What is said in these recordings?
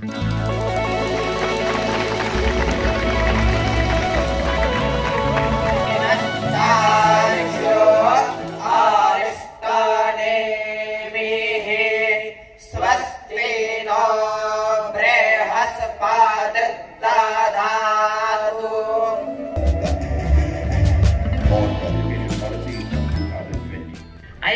I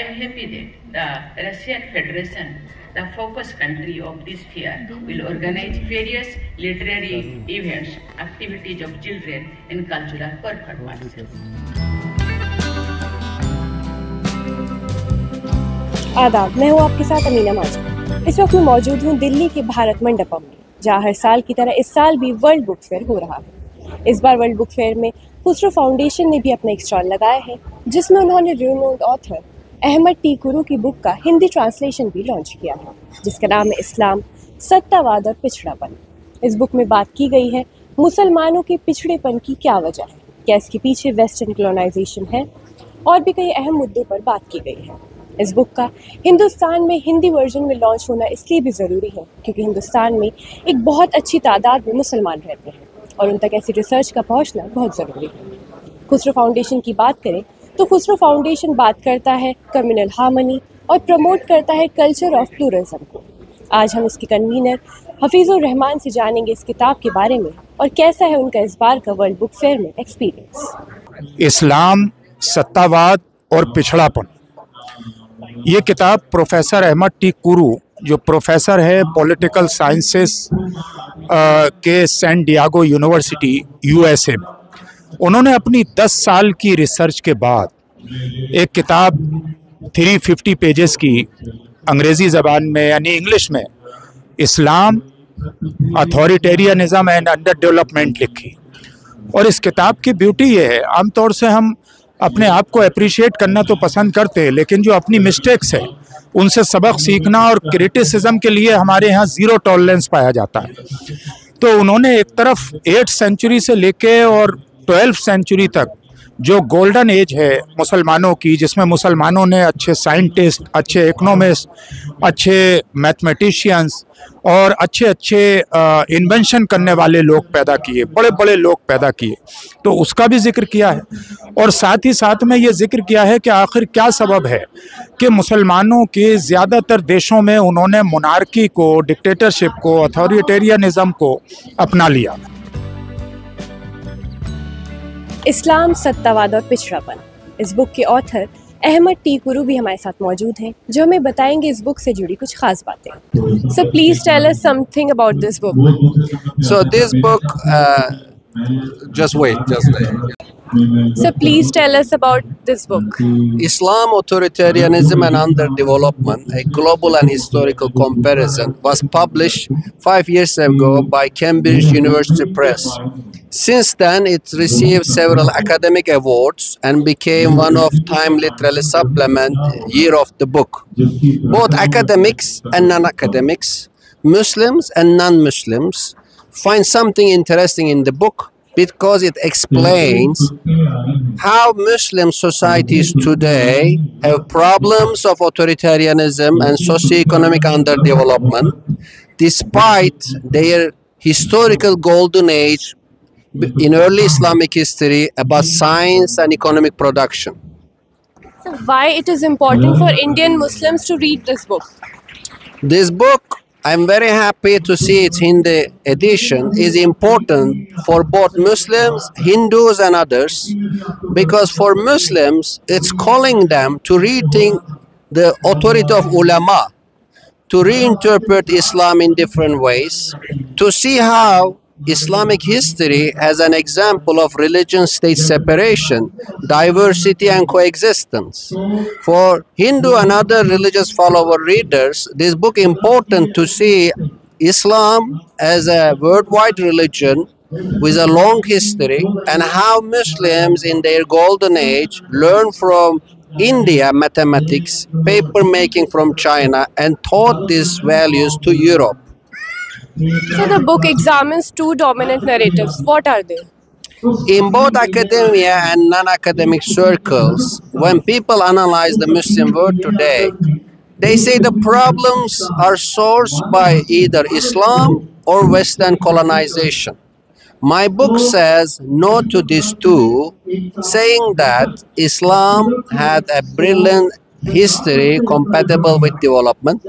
am happy that the Russian Federation, the focus country of this year, will organize various literary events, activities of children and cultural performances. आदाब, मैं हूँ आपके साथ अमीना माजिद। इस वक्त मैं मौजूद हूँ दिल्ली के भारत मंडपम में, जहाँ हर साल की तरह इस साल भी वर्ल्ड बुक फेयर हो रहा है। इस बार वर्ल्ड बुक फेयर में खुसरो फाउंडेशन ने भी अपना एक स्टॉल लगाया है, जिसमें उन्होंने renowned author Ahmed T Kuru की बुक का हिंदी ट्रांसलेशन भी लॉन्च किया है, जिसका नाम है इस्लाम, सत्तावाद और पिछड़ापन। इस बुक में बात की गई है मुसलमानों के पिछड़ेपन की क्या वजह है, क्या इसके पीछे वेस्टर्न कॉलोनाइजेशन है, और भी कई अहम मुद्दों पर बात की गई है। इस बुक का हिंदुस्तान में हिंदी वर्जन में लॉन्च होना इसलिए भी ज़रूरी है क्योंकि हिंदुस्तान में एक बहुत अच्छी तादाद में मुसलमान रहते हैं और उन तक ऐसी रिसर्च का पहुंचना बहुत ज़रूरी है। खुसरो फाउंडेशन की बात करें तो खुसरो फाउंडेशन बात करता है कम्युनल हार्मनी और प्रमोट करता है कल्चर ऑफ प्लूरलिज्म को। आज हम इसके कन्वीनर हफीजुर रहमान से जानेंगे इस किताब के बारे में और कैसा है उनका इस बार का वर्ल्ड बुक फेयर में एक्सपीरियंस। इस्लाम, सत्तावाद और पिछड़ापन, ये किताब प्रोफेसर अहमद टी कुरू, जो प्रोफेसर है पॉलिटिकल साइंसेस के सैन डियागो यूनिवर्सिटी यूएसए में, उन्होंने अपनी 10 साल की रिसर्च के बाद एक किताब 350 पेजेस की अंग्रेज़ी ज़बान में यानी इंग्लिश में इस्लाम, अथॉरिटेरियनिज्म एंड अंडर डेवलपमेंट लिखी। और इस किताब की ब्यूटी ये है, आमतौर से हम अपने आप को अप्रिशिएट करना तो पसंद करते हैं, लेकिन जो अपनी मिस्टेक्स है उनसे सबक सीखना और क्रिटिसिज्म के लिए हमारे यहाँ ज़ीरो टॉलरेंस पाया जाता है। तो उन्होंने एक तरफ 8th सेंचुरी से लेके और 12th सेंचुरी तक जो गोल्डन एज है मुसलमानों की, जिसमें मुसलमानों ने अच्छे साइंटिस्ट, अच्छे इकोनॉमिस्ट, अच्छे मैथमेटिशियंस और अच्छे इन्वेंशन करने वाले लोग पैदा किए, बड़े बड़े लोग पैदा किए, तो उसका भी जिक्र किया है। और साथ ही साथ में ये जिक्र किया है कि आखिर क्या सबब है कि मुसलमानों के ज़्यादातर देशों में उन्होंने मोनार्की को, डिक्टेटरशिप को, अथॉरिटेरियनिज्म को अपना लिया। इस्लाम, सत्तावाद और पिछड़ापन, इस बुक के ऑथर अहमद टी कुरू भी हमारे साथ मौजूद हैं, जो हमें बताएंगे इस बुक से जुड़ी कुछ खास बातें। So please tell us something about this book. So this book, just wait. So please tell us about this book. Islam, Authoritarianism and Underdevelopment, a global and historical comparison, was published 5 years ago by Cambridge University Press. Since then, it received several academic awards and became one of Time Literary Supplement Year of the Book. Both academics and non-academics, Muslims and non-Muslims, find something interesting in the book because it explains how Muslim societies today have problems of authoritarianism and socioeconomic underdevelopment, despite their historical golden age in early Islamic history about science and economic production. So why it is important for Indian Muslims to read this book? This book, I'm very happy to see its Hindi edition, is important for both Muslims, Hindus and others, because for Muslims, it's calling them to rethink the authority of ulama, to reinterpret Islam in different ways, to see how Islamic history as an example of religion-state separation, diversity and coexistence. For Hindu and other religious follower readers, this book is important to see Islam as a worldwide religion with a long history and how Muslims in their golden age learned from India mathematics, paper making from China and taught these values to Europe. So the book examines two dominant narratives. What are they? In both academia and non-academic circles, when people analyze the Muslim world today, they say the problems are sourced by either Islam or Western colonization. My book says no to these two, saying that Islam had a brilliant history compatible with development.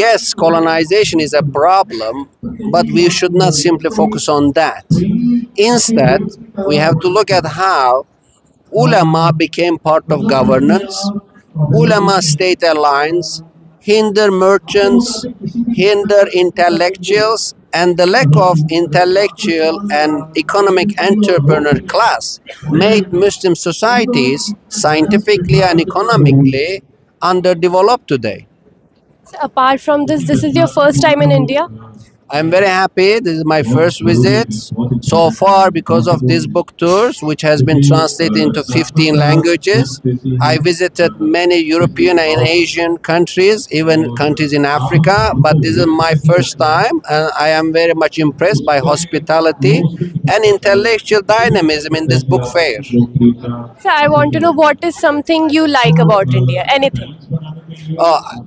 Yes, colonization is a problem, but we should not simply focus on that. Instead, we have to look at how ulama became part of governance. Ulama state alliance hinder merchants, hinder intellectuals, and the lack of intellectual and economic entrepreneur class made Muslim societies scientifically and economically underdeveloped today. So apart from this is your first time in India? I'm very happy. This is my first visit so far because of this book tours, which has been translated into 15 languages. I visited many European and Asian countries, even countries in Africa, but this is my first time, and I am very much impressed by hospitality and intellectual dynamism in this book fair. So I want to know, what is something you like about India? Anything?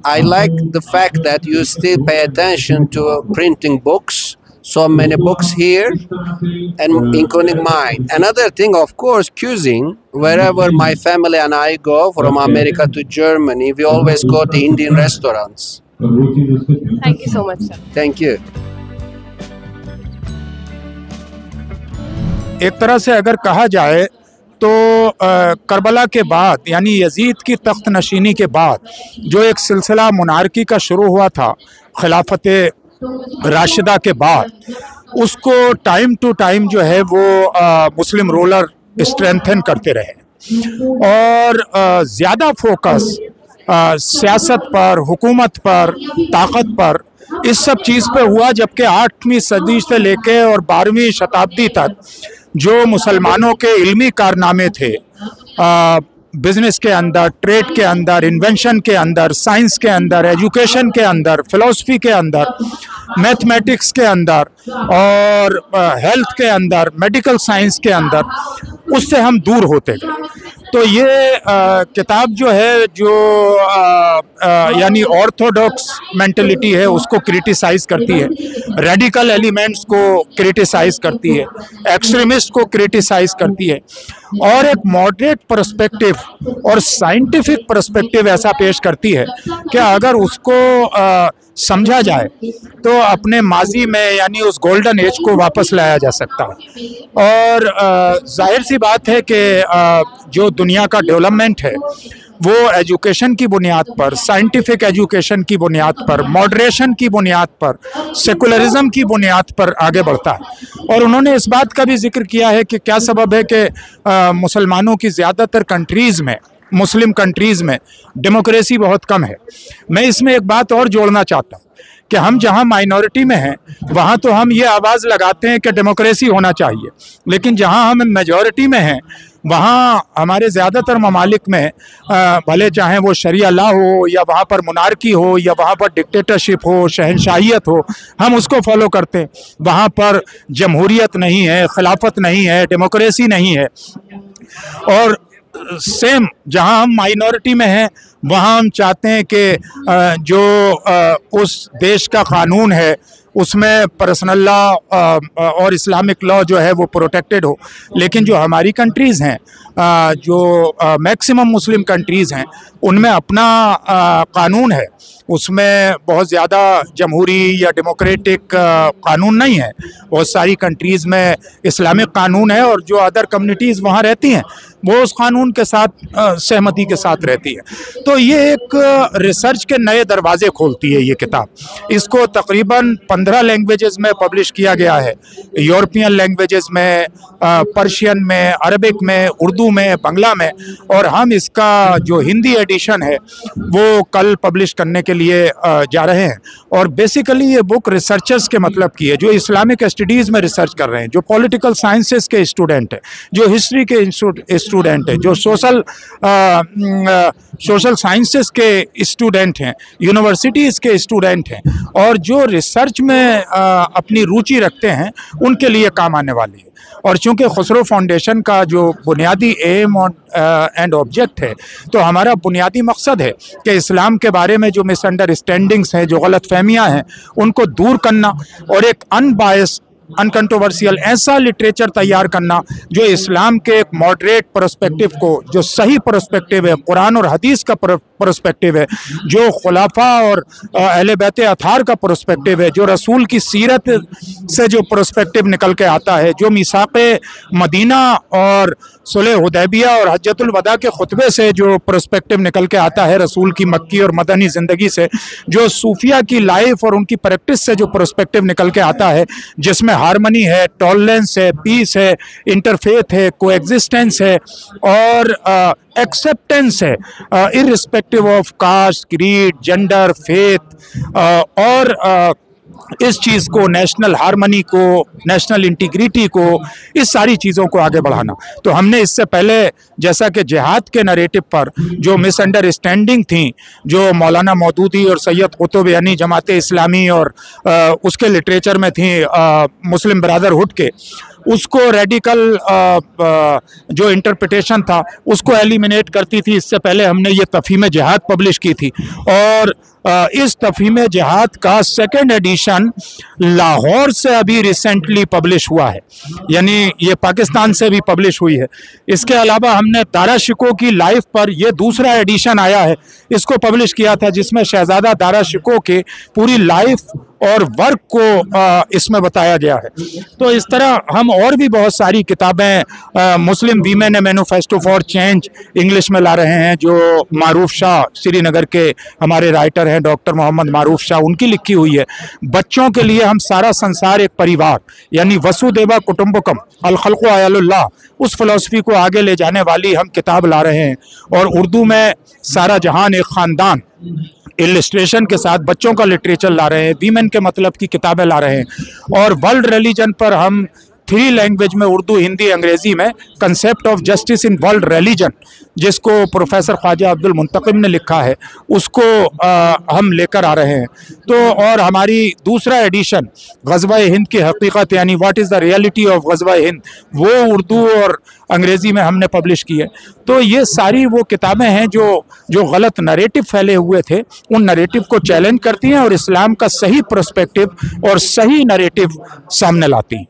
I like the fact that you still pay attention to printing books. So many books here, and including mine. Another thing, of course, cuisine. Wherever my family and I go, from America to Germany, we always go to Indian restaurants. Thank you so much, sir. Thank you. एक तरह से अगर कहा जाए तो Karbala के बाद यानी यजीद की तख्त नशीनी के बाद जो एक सिलसिला मुनारकी का शुरू हुआ था खिलाफत राशिदा के बाद, उसको टाइम टू टाइम जो है वो मुस्लिम रूलर स्ट्रेंथन करते रहे और ज़्यादा फोकस सियासत पर, हुकूमत पर, ताकत पर, इस सब चीज़ पे हुआ। जबकि 8वीं सदी से लेके और 12वीं शताब्दी तक जो मुसलमानों के इल्मी कारनामे थे, बिजनेस के अंदर, ट्रेड के अंदर, इन्वेंशन के अंदर, साइंस के अंदर, एजुकेशन के अंदर, फिलॉसफी के अंदर, मैथमेटिक्स के अंदर और हेल्थ के अंदर, मेडिकल साइंस के अंदर, उससे हम दूर होते गए। तो ये किताब जो है जो यानी ऑर्थोडॉक्स मेंटलिटी है उसको क्रिटिसाइज़ करती है, रेडिकल एलिमेंट्स को क्रिटिसाइज़ करती है, एक्सट्रीमिस्ट को क्रिटिसाइज़ करती है और एक मॉडरेट पर्सपेक्टिव और साइंटिफिक पर्सपेक्टिव ऐसा पेश करती है कि अगर उसको समझा जाए तो अपने माजी में यानी उस गोल्डन एज को वापस लाया जा सकता है। और जाहिर सी बात है कि जो दुनिया का डेवलपमेंट है वो एजुकेशन की बुनियाद पर, साइंटिफिक एजुकेशन की बुनियाद पर, मॉडरेशन की बुनियाद पर, सेकुलरिज्म की बुनियाद पर आगे बढ़ता है। और उन्होंने इस बात का भी जिक्र किया है कि क्या सबब है कि मुसलमानों की ज़्यादातर कंट्रीज़ में, मुस्लिम कंट्रीज़ में डेमोक्रेसी बहुत कम है। मैं इसमें एक बात और जोड़ना चाहता हूँ कि हम जहाँ माइनॉरिटी में हैं वहाँ तो हम ये आवाज़ लगाते हैं कि डेमोक्रेसी होना चाहिए, लेकिन जहाँ हम मेजॉरिटी में हैं वहाँ हमारे ज़्यादातर ममालिक में भले चाहे वो शरिया ला हो या वहाँ पर मुनारकी हो या वहाँ पर डिक्टेटरशिप हो, शहनशाहियत हो, हम उसको फॉलो करते हैं। वहाँ पर जमहूरियत नहीं है, खिलाफत नहीं है, डेमोक्रेसी नहीं है। और सेम जहां हम माइनॉरिटी में हैं वहां हम चाहते हैं कि जो उस देश का कानून है उसमें पर्सनल लॉ और इस्लामिक लॉ जो है वो प्रोटेक्टेड हो। लेकिन जो हमारी कंट्रीज़ हैं, जो मैक्सिमम मुस्लिम कंट्रीज़ हैं, उनमें अपना कानून है, उसमें बहुत ज़्यादा जमहूरी या डेमोक्रेटिक कानून नहीं है। बहुत सारी कंट्रीज़ में इस्लामिक कानून है और जो अदर कम्युनिटीज़ वहाँ रहती हैं वो उस कानून के साथ सहमति के साथ रहती है। तो ये एक रिसर्च के नए दरवाज़े खोलती है ये किताब। इसको तकरीबन 15 लैंग्वेजेस में पब्लिश किया गया है, यूरोपियन लैंग्वेजेस में, पर्शियन में, अरबिक में, उर्दू में, बांग्ला में। और हम इसका जो हिंदी एडिशन है वो कल पब्लिश करने के लिए जा रहे हैं। और बेसिकली ये बुक रिसर्चर्स के मतलब की है, जो इस्लामिक स्टडीज़ में रिसर्च कर रहे हैं, जो पॉलिटिकल साइंसेस के स्टूडेंट हैं, जो हिस्ट्री के स्टूडेंट हैं, जो सोशल साइंसेस के स्टूडेंट हैं, यूनिवर्सिटीज़ के स्टूडेंट हैं और जो रिसर्च में अपनी रुचि रखते हैं, उनके लिए काम आने वाली है। और चूँकि खुसरो फाउंडेशन का जो बुनियादी एम एंड ऑब्जेक्ट है, तो हमारा बुनियादी मकसद है कि इस्लाम के बारे में जो मिसअंडरस्टैंडिंग्स हैं, जो गलत फहमियाँ हैं, उनको दूर करना और एक अनबायस्ड अनकंट्रोवर्शियल ऐसा लिटरेचर तैयार करना जो इस्लाम के एक मॉडरेट पर्सपेक्टिव को, जो सही पर्सपेक्टिव है, कुरान और हदीस का पर्सपेक्टिव है, जो खुलाफा और अहले बैत अथार का पर्सपेक्टिव है, जो रसूल की सीरत से जो पर्सपेक्टिव निकल के आता है, जो मीसाक़े मदीना और सुलह हुदैबिया और हज्जतुल वदा के खुतबे से जो पर्सपेक्टिव निकल के आता है, रसूल की मक्की और मदनी ज़िंदगी से, जो सूफिया की लाइफ और उनकी प्रैक्टिस से जो पर्सपेक्टिव निकल के आता है, जिसमें हार्मनी है, टॉलरेंस है, पीस है, इंटरफेथ है, कोएग्जिस्टेंस है और एक्सेप्टेंस है, irrespective of caste, creed, gender, faith और इस चीज़ को, नेशनल हार्मनी को, नेशनल इंटीग्रिटी को, इस सारी चीज़ों को आगे बढ़ाना। तो हमने इससे पहले, जैसा कि जिहाद के नरेटिव पर जो मिसअंडरस्टैंडिंग थी, जो मौलाना मौदूदी और सैयद कुतुब यानी जमात इस्लामी और उसके लिटरेचर में थी, मुस्लिम ब्रदरहुड के, उसको रेडिकल जो इंटरप्रिटेशन था उसको एलिमिनेट करती थी। इससे पहले हमने ये तफहीम जिहाद पब्लिश की थी और इस तफहीम जिहाद का सेकंड एडिशन लाहौर से अभी रिसेंटली पब्लिश हुआ है, यानी ये पाकिस्तान से भी पब्लिश हुई है। इसके अलावा हमने दारा शिकोह की लाइफ पर ये दूसरा एडिशन आया है, इसको पब्लिश किया था, जिसमें शहजादा दारा शिकोह के पूरी लाइफ और वर्क को इसमें बताया गया है। तो इस तरह हम और भी बहुत सारी किताबें मुस्लिम women A manifesto for change English में ला रहे हैं, जो मारूफ शाह श्रीनगर के हमारे राइटर हैं, डॉक्टर मोहम्मद मारूफ शाह, उनकी लिखी हुई है। बच्चों के लिए हम सारा संसार एक परिवार यानी वसुदेवा कुटुंबकम अल खल्क़ु अयालुल्लाह, उस फिलॉसफी को आगे ले जाने वाली हम किताब ला रहे हैं। और उर्दू में सारा जहान एक ख़ानदान इलिस्ट्रेशन के साथ बच्चों का लिटरेचर ला रहे हैं, वीमेन के मतलब की किताबें ला रहे हैं। और वर्ल्ड रिलीजन पर हम 3 लैंग्वेज में, उर्दू, हिंदी, अंग्रेज़ी में, concept of justice in world religion, जिसको प्रोफेसर ख्वाजा अब्दुल मुंतकिम ने लिखा है, उसको हम लेकर आ रहे हैं। तो और हमारी दूसरा एडिशन ग़ज़वा-ए हिंद की हकीकत यानी what is the reality of Ghazwa-e Hind, वो उर्दू और अंग्रेज़ी में हमने पब्लिश की है। तो ये सारी वो किताबें हैं जो गलत नरेटिव फैले हुए थे, उन नरेटिव को चैलेंज करती हैं और इस्लाम का सही पर्सपेक्टिव और सही नरेटिव सामने लाती हैं।